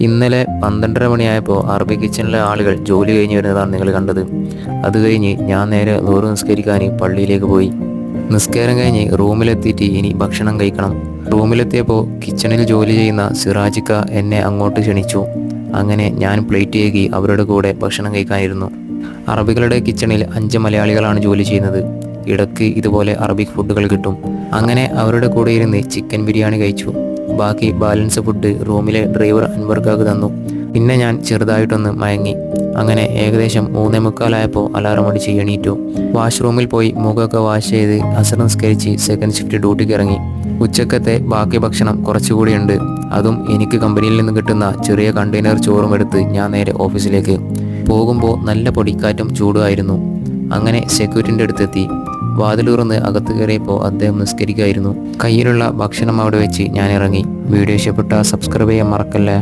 ഇന്നലെ 12:30 മണിയായപ്പോൾ അറബി കിച്ചണിലെ ആളുകൾ ജോലി കഴിഞ്ഞ് വരുന്നതാണ് നിങ്ങൾ കണ്ടത്. അത് കഴിഞ്ഞ് ഞാൻ നേരെ ളുഹർ നിസ്കരിക്കാൻ പള്ളിയിലേക്ക് പോയി. നിസ്കാരം കഴിഞ്ഞ് റൂമിലെത്തിയിട്ട് ഇനി ഭക്ഷണം കഴിക്കണം. റൂമിലെത്തിയപ്പോൾ കിച്ചണിൽ ജോലി ചെയ്യുന്ന സിറാജിക്ക എന്നെ അങ്ങോട്ട് ക്ഷണിച്ചു. അങ്ങനെ ഞാൻ പ്ലേറ്റ് ഏകി അവരുടെ കൂടെ ഭക്ഷണം കഴിക്കാനിരുന്നു. അറബികളുടെ കിച്ചണിൽ 5 മലയാളികളാണ് ജോലി ചെയ്യുന്നത്. ഇടയ്ക്ക് ഇതുപോലെ അറബിക് ഫുഡുകൾ കിട്ടും. അങ്ങനെ അവരുടെ കൂടെ ഇരുന്ന് ചിക്കൻ ബിരിയാണി കഴിച്ചു. ബാക്കി ബാലൻസ് ഫുഡ് റൂമിലെ ഡ്രൈവർ അൻവർക്കാക്ക് തന്നു. പിന്നെ ഞാൻ ചെറുതായിട്ടൊന്ന് മയങ്ങി. അങ്ങനെ ഏകദേശം 3:45 അലാറം അടിച്ച് എണീറ്റു. വാഷ്റൂമിൽ പോയി മുഖമൊക്കെ വാഷ് ചെയ്ത് അസർ നിസ്കരിച്ച് സെക്കൻഡ് ഷിഫ്റ്റ് ഡ്യൂട്ടിക്ക് ഇറങ്ങി. ഉച്ചക്കത്തെ ബാക്കി ഭക്ഷണം കുറച്ചുകൂടിയുണ്ട്. അതും എനിക്ക് കമ്പനിയിൽ നിന്ന് കിട്ടുന്ന ചെറിയ കണ്ടെയ്നർ ചോറും എടുത്ത് ഞാൻ നേരെ ഓഫീസിലേക്ക് പോകുമ്പോൾ നല്ല പൊടിക്കാറ്റും ചൂടുമായിരുന്നു. അങ്ങനെ സെക്യൂരിറ്റിൻ്റെ അടുത്തെത്തി. വാതിൽ തുറന്ന് അകത്ത് കയറിയപ്പോൾ അദ്ദേഹം നിസ്കരിക്കുകയായിരുന്നു. കയ്യിലുള്ള ഭക്ഷണം അവിടെ വെച്ച് ഞാൻ ഇറങ്ങി. വീഡിയോ ഇഷ്ടപ്പെട്ടാൽ സബ്സ്ക്രൈബ് ചെയ്യാൻ മറക്കല്ലേ.